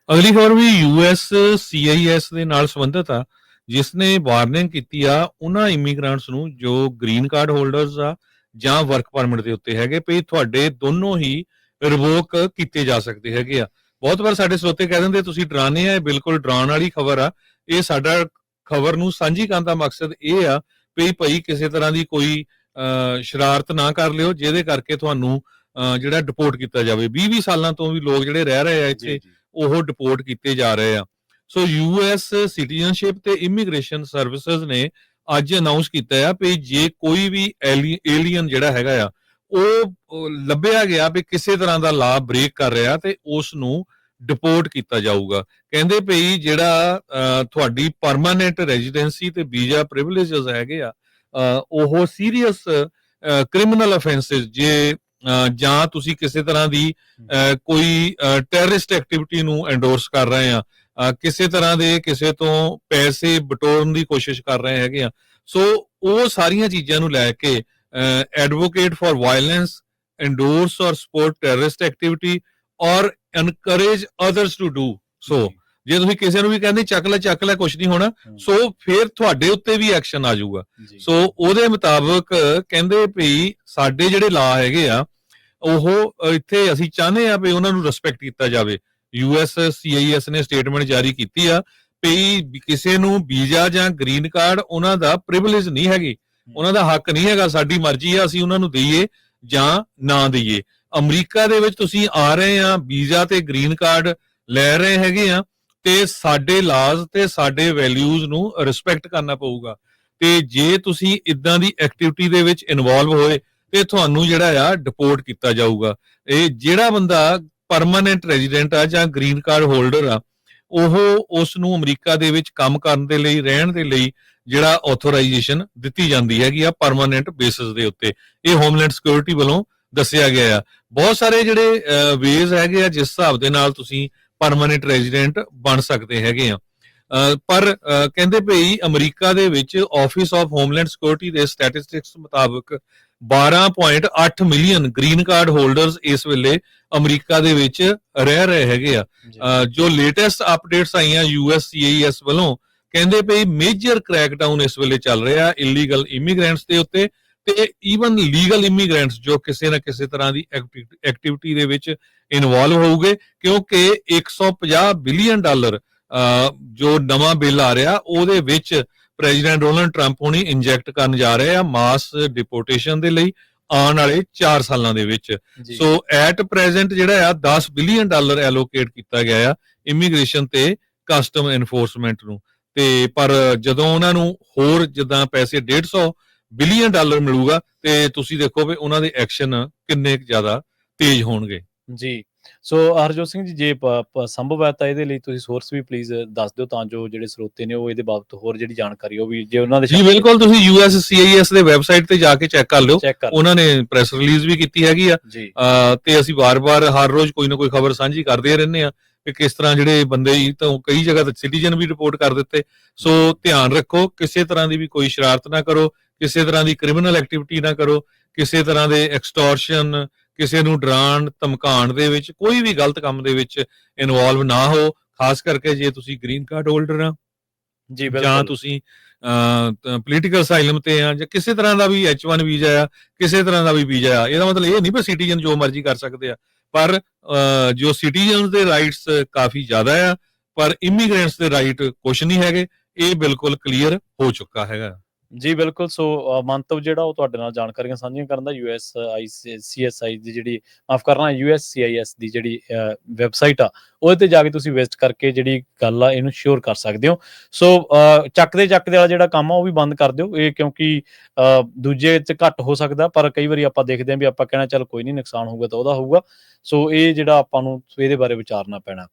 ਅਗਲੀ ਖਬਰ ਵੀ US CIS ਦੇ ਨਾਲ ਸੰਬੰਧਿਤ ਆ, ਜਿਸ ਨੇ ਵਾਰਨਿੰਗ ਕੀਤੀ ਆ ਉਹਨਾਂ ਇਮੀਗ੍ਰੈਂਟਸ ਨੂੰ ਜੋ ਗ੍ਰੀਨ ਕਾਰਡ ਹੋਲਡਰਸ ਆ ਜਾਂ ਵਰਕ ਪਰਮਿਟ ਦੇ ਉੱਤੇ ਹੈਗੇ, ਵੀ ਤੁਹਾਡੇ ਦੋਨੋਂ ਹੀ ਰਿਵੋਕ ਕੀਤੇ ਜਾ ਸਕਦੇ ਹੈਗੇ ਆ। ਬਹੁਤ ਵਾਰ ਸਾਡੇ ਸਰੋਤੇ ਕਹਿ ਦਿੰਦੇ ਤੁਸੀਂ ਡਰਾਉਂਦੇ ਆ, ਇਹ ਬਿਲਕੁਲ ਡਰਾਉਣ ਵਾਲੀ ਖਬਰ ਆ। ਇਹ ਸਾਡਾ ਖਬਰ ਨੂੰ ਸਾਂਝੀ ਕਰਨ ਦਾ ਮਕਸਦ ਇਹ ਆ ਵੀ ਭਾਈ ਕਿਸੇ ਤਰ੍ਹਾਂ ਦੀ ਕੋਈ ਸ਼ਰਾਰਤ ਨਾ ਕਰ ਲਿਓ ਜਿਹਦੇ ਕਰਕੇ ਤੁਹਾਨੂੰ ਜਿਹੜਾ ਡਿਪੋਰਟ ਕੀਤਾ ਜਾਵੇ। 20 ਸਾਲਾਂ ਤੋਂ ਵੀ ਲੋਕ ਜਿਹੜੇ ਰਹਿ ਰਹੇ ਆ ਇੱਥੇ ਉਹ ਡਿਪੋਰਟ ਕੀਤੇ ਜਾ ਰਹੇ ਆ। ਸੋ ਯੂਐਸ ਸਿਟੀਜ਼ਨਸ਼ਿਪ ਤੇ ਇਮੀਗ੍ਰੇਸ਼ਨ ਸਰਵਿਸਿਜ਼ ਨੇ ਅੱਜ ਅਨਾਉਂਸ ਕੀਤਾ ਆ ਵੀ ਜੇ ਕੋਈ ਵੀ ਏਲੀਅਨ ਜਿਹੜਾ ਹੈਗਾ ਆ ਉਹ ਲੱਭਿਆ ਗਿਆ ਵੀ ਕਿਸੇ ਤਰ੍ਹਾਂ ਦਾ ਲਾਅ ਬ੍ਰੇਕ ਕਰ ਰਿਹਾ ਤੇ ਉਸ ਨੂੰ ਡਿਪੋਰਟ ਕੀਤਾ ਜਾਊਗਾ। ਕਹਿੰਦੇ ਭਈ ਜਿਹੜਾ ਤੁਹਾਡੀ ਪਰਮਾਨੈਂਟ ਰੈਜ਼ੀਡੈਂਸੀ ਤੇ ਵੀਜ਼ਾ ਪ੍ਰਿਵਿਲੇਜਸ ਹੈਗੇ ਆ ਉਹ ਸੀਰੀਅਸ ਕ੍ਰਿਮੀਨਲ ਅਫੈਂਸਸ ਜੇ ਜਾਂ ਤੁਸੀਂ ਕਿਸੇ ਤਰ੍ਹਾਂ ਦੀ ਕੋਈ ਟੈਰਰਿਸਟ ਐਕਟੀਵਿਟੀ ਨੂੰ ਐਂਡੋਰਸ ਕਰ ਰਹੇ ਆ, ਕਿਸੇ ਤਰ੍ਹਾਂ ਦੇ ਕਿਸੇ ਤੋਂ ਪੈਸੇ ਬਟੋਰਨ ਦੀ ਕੋਸ਼ਿਸ਼ ਕਰ ਰਹੇ ਹੈਗੇ ਆ, ਸੋ ਉਹ ਸਾਰੀਆਂ ਚੀਜ਼ਾਂ ਨੂੰ ਲੈ ਕੇ ਐਡਵੋਕੇਟ ਫॉर ਵਾਇਲੈਂਸ, ਐਂਡੋਰਸ ਔਰ ਸਪੋਰਟ ਟੈਰਰਿਸਟ ਐਕਟੀਵਿਟੀ ਔਰ ਐਨਕਰੇਜ ਅਦਰਸ ਟੂ ਡੂ ਸੋ। ਜੇ ਤੁਸੀਂ ਕਿਸੇ ਨੂੰ ਵੀ ਕਹਿੰਦੇ ਚੱਕ ਲੈ ਕੁਝ ਨਹੀਂ ਹੋਣਾ, ਸੋ ਫਿਰ ਤੁਹਾਡੇ ਉੱਤੇ ਵੀ ਐਕਸ਼ਨ ਆ ਜਾਊਗਾ। ਸੋ ਉਹਦੇ ਮੁਤਾਬਕ ਕਹਿੰਦੇ ਵੀ ਸਾਡੇ ਜਿਹੜੇ ਲਾ ਹੈਗੇ ਆ ਉਹ ਇੱਥੇ ਅਸੀਂ ਚਾਹੁੰਦੇ ਆ ਵੀ ਉਹਨਾਂ ਨੂੰ ਰਿਸਪੈਕਟ ਕੀਤਾ ਜਾਵੇ। ਯੂਐਸ ਸੀਆਈਐਸ ਨੇ ਸਟੇਟਮੈਂਟ ਜਾਰੀ ਕੀਤੀ ਆ ਵੀ ਕਿਸੇ ਨੂੰ ਵੀਜ਼ਾ ਜਾਂ ਗ੍ਰੀਨ ਕਾਰਡ ਉਹਨਾਂ ਦਾ ਪ੍ਰਿਵਿਲੇਜ ਨਹੀਂ ਹੈਗੀ, ਉਹਨਾਂ ਦਾ ਹੱਕ ਨਹੀਂ ਹੈਗਾ। ਸਾਡੀ ਮਰਜ਼ੀ ਆ ਅਸੀਂ ਉਹਨਾਂ ਨੂੰ ਦਈਏ ਜਾਂ ਨਾ ਦਈਏ। ਅਮਰੀਕਾ ਦੇ ਵਿੱਚ ਤੁਸੀਂ ਆ ਰਹੇ ਆ, ਵੀਜ਼ਾ ਤੇ ਗ੍ਰੀਨ ਕਾਰਡ ਲੈ ਰਹੇ ਹੈਗੇ ਆ ਤੇ ਸਾਡੇ ਲਾਜ਼ ਤੇ ਸਾਡੇ ਵੈਲਿਊਜ਼ ਨੂੰ ਰਿਸਪੈਕਟ ਕਰਨਾ ਪਊਗਾ। ਤੇ ਜੇ ਤੁਸੀਂ ਇਦਾਂ ਦੀ ਐਕਟੀਵਿਟੀ ਦੇ ਵਿੱਚ ਇਨਵੋਲਵ ਹੋਏ ਤੇ ਤੁਹਾਨੂੰ ਜਿਹੜਾ ਆ ਡਿਪੋਰਟ ਕੀਤਾ ਜਾਊਗਾ। ਇਹ ਜਿਹੜਾ ਬੰਦਾ ਪਰਮਾਨੈਂਟ ਰੈਜ਼ੀਡੈਂਟ ਆ ਜਾਂ ਗ੍ਰੀਨ ਕਾਰਡ ਹੋਲਡਰ ਆ ਉਹ ਉਸ ਨੂੰ ਅਮਰੀਕਾ ਦੇ ਵਿੱਚ ਕੰਮ ਕਰਨ ਦੇ ਲਈ, ਰਹਿਣ ਦੇ ਲਈ ਜਿਹੜਾ ਆਥੋਰਾਈਜੇਸ਼ਨ ਦਿੱਤੀ ਜਾਂਦੀ ਹੈਗੀ ਆ ਪਰਮਾਨੈਂਟ ਬੇਸਿਸ ਦੇ ਉੱਤੇ। ਇਹ ਹੋਮਲੈਂਡ ਸਿਕਿਉਰਿਟੀ ਵੱਲੋਂ ਦੱਸਿਆ ਗਿਆ ਆ। ਬਹੁਤ ਸਾਰੇ ਜਿਹੜੇ ਵੇਜ਼ ਹੈਗੇ ਆ ਜਿਸ ਹਿਸਾਬ ਦੇ ਨਾਲ ਤੁਸੀਂ ਪਰਮਾਨੈਂਟ ਰੈਜ਼ੀਡੈਂਟ ਬਣ ਸਕਦੇ ਹੈਗੇ ਆ। ਪਰ ਕਹਿੰਦੇ ਭਈ ਅਮਰੀਕਾ ਦੇ ਵਿੱਚ ਆਫਿਸ ਆਫ ਹੋਮਲੈਂਡ ਸਿਕਿਉਰਿਟੀ ਦੇ ਸਟੈਟਿਸਟਿਕਸ ਮੁਤਾਬਕ 12.8 ਮਿਲੀਅਨ ਗ੍ਰੀਨ ਕਾਰਡ ਹੋਲਡਰਸ ਇਸ ਵੇਲੇ ਅਮਰੀਕਾ ਦੇ ਵਿੱਚ ਰਹਿ ਰਹੇ ਹੈਗੇ ਆ। ਜੋ ਲੇਟੈਸਟ ਅਪਡੇਟਸ ਆਈਆਂ ਯੂਐਸਸੀਆਈਐਸ ਵੱਲੋਂ ਕਹਿੰਦੇ ਭਈ ਮੇਜਰ ਕ੍ਰੈਕਡਾਊਨ ਇਸ ਵੇਲੇ ਚੱਲ ਰਿਹਾ ਇਲੀਗਲ ਇਮੀਗ੍ਰੈਂਟਸ ਦੇ ਉੱਤੇ ਤੇ ਈਵਨ ਲੀਗਲ ਇਮੀਗ੍ਰੈਂਟਸ ਜੋ ਕਿਸੇ ਨਾ ਕਿਸੇ ਤਰ੍ਹਾਂ ਦੀ ਐਕਟੀਵਿਟੀ ਦੇ ਵਿੱਚ ਇਨਵੋਲਵ ਹੋਊਗੇ, ਕਿਉਂਕਿ $150 ਬਿਲੀਅਨ ਜੋ ਨਵਾਂ ਬਿੱਲ ਆ ਰਿਹਾ ਉਹਦੇ ਵਿੱਚ ਪ੍ਰੈਜ਼ੀਡੈਂਟ ਡੋਨਲਡ ਟਰੰਪ ਹੁਣੀ ਇੰਜੈਕਟ ਕਰਨ ਜਾ ਰਹੇ ਆ ਮਾਸ ਡਿਪੋਰਟੇਸ਼ਨ ਦੇ ਲਈ ਆਉਣ ਵਾਲੇ 4 ਸਾਲਾਂ ਦੇ ਵਿੱਚ। ਸੋ ਐਟ ਪ੍ਰੈਜ਼ੈਂਟ ਜਿਹੜਾ ਆ $10 ਬਿਲੀਅਨ ਐਲੋਕੇਟ ਕੀਤਾ ਗਿਆ ਆ ਇਮੀਗ੍ਰੇਸ਼ਨ ਤੇ ਕਸਟਮ ਐਨਫੋਰਸਮੈਂਟ ਨੂੰ। ਤੇ ਪਰ ਜਦੋਂ ਉਹਨਾਂ ਨੂੰ ਹੋਰ ਜਿੱਦਾਂ ਪੈਸੇ $150 ਬਿਲੀਅਨ ਮਿਲੂਗਾ ਤੇ ਤੁਸੀਂ ਦੇਖੋ ਵੀ ਉਹਨਾਂ ਦੇ ਐਕਸ਼ਨ ਕਿੰਨੇ ਜ਼ਿਆਦਾ ਤੇਜ਼ ਹੋਣਗੇ। ਜੀ ਸੋ ਹਰਜੋਤ ਸਿੰਘ ਜੀ, ਜੇ ਸੰਭਵ ਹੈ ਤਾਂ ਇਹਦੇ ਲਈ ਤੁਸੀਂ ਸੋਰਸ ਵੀ ਪਲੀਜ਼ ਦੱਸ ਦਿਓ ਤਾਂ ਜੋ ਜਿਹੜੇ ਸਰੋਤੇ ਨੇ ਉਹ ਇਹਦੇ ਬਾਬਤ ਹੋਰ ਜਿਹੜੀ ਜਾਣਕਾਰੀ ਉਹ ਵੀ ਜੇ ਉਹਨਾਂ ਦੇ। ਜੀ ਬਿਲਕੁਲ, ਤੁਸੀਂ ਯੂਐਸਸੀਆਈਐਸ ਦੇ ਵੈਬਸਾਈਟ ਤੇ ਜਾ ਕੇ ਚੈੱਕ ਕਰ ਲਿਓ, ਉਹਨਾਂ ਨੇ ਪ੍ਰੈਸ ਰਿਲੀਜ਼ ਵੀ ਕੀਤੀ ਹੈਗੀ ਆ। ਤੇ ਅਸੀਂ ਵਾਰ-ਵਾਰ ਹਰ ਰੋਜ਼ ਕੋਈ ਨਾ ਕੋਈ ਖਬਰ ਸਾਂਝੀ ਕਰਦੇ ਰਹਿੰਦੇ ਆ ਕਿ ਕਿਸ ਤਰ੍ਹਾਂ ਜਿਹੜੇ ਬੰਦੇ ਤਾਂ ਕਈ ਜਗ੍ਹਾ ਤੇ ਸਿਟੀਜ਼ਨ ਵੀ ਰਿਪੋਰਟ ਕਰ ਦਿੱਤੇ। ਸੋ ਧਿਆਨ ਰੱਖੋ, ਕਿਸੇ ਤਰ੍ਹਾਂ ਦੀ ਵੀ ਕੋਈ ਸ਼ਰਾਰਤ ਨਾ ਕਰੋ, ਕਿਸੇ ਤਰ੍ਹਾਂ ਦੀ ਕ੍ਰਿਮੀਨਲ ਐਕਟੀਵਿਟੀ ਨਾ ਕਰੋ, ਕਿਸੇ ਤਰ੍ਹਾਂ ਦੇ ਐਕਸਟੋਰਸ਼ਨ, ਕਿਸੇ ਨੂੰ ਡਰਾਉਣ ਧਮਕਾਉਣ ਦੇ ਵਿੱਚ, ਕੋਈ ਵੀ ਗਲਤ ਕੰਮ ਦੇ ਵਿੱਚ ਇਨਵੋਲਵ ਨਾ ਹੋ। ਖਾਸ ਕਰਕੇ ਜੇ ਤੁਸੀਂ ਗ੍ਰੀਨ ਕਾਰਡ ਹੋਲਡਰ ਆ ਜਾਂ ਤੁਸੀਂ ਪੋਲੀਟੀਕਲ ਅਸਾਈਲਮ ਤੇ ਆ ਜਾਂ ਕਿਸੇ ਤਰ੍ਹਾਂ ਦਾ ਵੀ H1 ਵੀਜ਼ਾ ਆ, ਕਿਸੇ ਤਰ੍ਹਾਂ ਦਾ ਵੀ ਵੀਜ਼ਾ ਆ, ਇਹਦਾ ਮਤਲਬ ਇਹ ਨਹੀਂ ਵੀ ਸਿਟੀਜ਼ਨ ਜੋ ਮਰਜ਼ੀ ਕਰ ਸਕਦੇ ਆ, ਪਰ ਜੋ ਸਿਟੀਜ਼ਨ ਦੇ ਰਾਈਟਸ ਕਾਫੀ ਜ਼ਿਆਦਾ ਆ ਪਰ ਇਮੀਗ੍ਰੈਂਟਸ ਦੇ ਰਾਈਟ ਕੁਛ ਨਹੀਂ ਹੈਗੇ। ਇਹ ਬਿਲਕੁਲ ਕਲੀਅਰ ਹੋ ਚੁੱਕਾ ਹੈਗਾ। ਜੀ ਬਿਲਕੁਲ। ਸੋ ਮੰਤਵ ਜਿਹੜਾ ਉਹ ਤੁਹਾਡੇ ਨਾਲ ਜਾਣਕਾਰੀਆਂ ਸਾਂਝੀਆਂ ਕਰਨ ਦਾ USCIS ਦੀ ਜਿਹੜੀ ਮਾਫ ਕਰਨਾ USCIS ਦੀ ਜਿਹੜੀ ਵੈਬਸਾਈਟ ਆ ਉਹਦੇ ਤੇ ਜਾ ਕੇ ਤੁਸੀਂ ਵਿਜ਼ਿਟ ਕਰਕੇ ਜਿਹੜੀ ਗੱਲ ਆ ਇਹਨੂੰ ਸ਼ੋਰ ਕਰ ਸਕਦੇ ਹੋ। ਸੋ ਚੱਕਦੇ ਵਾਲਾ ਜਿਹੜਾ ਕੰਮ ਆ ਉਹ ਵੀ ਬੰਦ ਕਰ ਦਿਓ ਇਹ, ਕਿਉਂਕਿ ਦੂਜੇ 'ਚ ਘੱਟ ਹੋ ਸਕਦਾ ਪਰ ਕਈ ਵਾਰੀ ਆਪਾਂ ਦੇਖਦੇ ਹਾਂ ਵੀ ਆਪਾਂ ਕਹਿਣਾ ਚੱਲ ਕੋਈ ਨਹੀਂ ਨੁਕਸਾਨ ਹੋਊਗਾ ਤਾਂ ਉਹਦਾ ਹੋਊਗਾ। ਸੋ ਇਹ ਜਿਹੜਾ ਆਪਾਂ ਨੂੰ ਇਹਦੇ ਬਾਰੇ ਵਿਚਾਰਨਾ ਪੈਣਾ।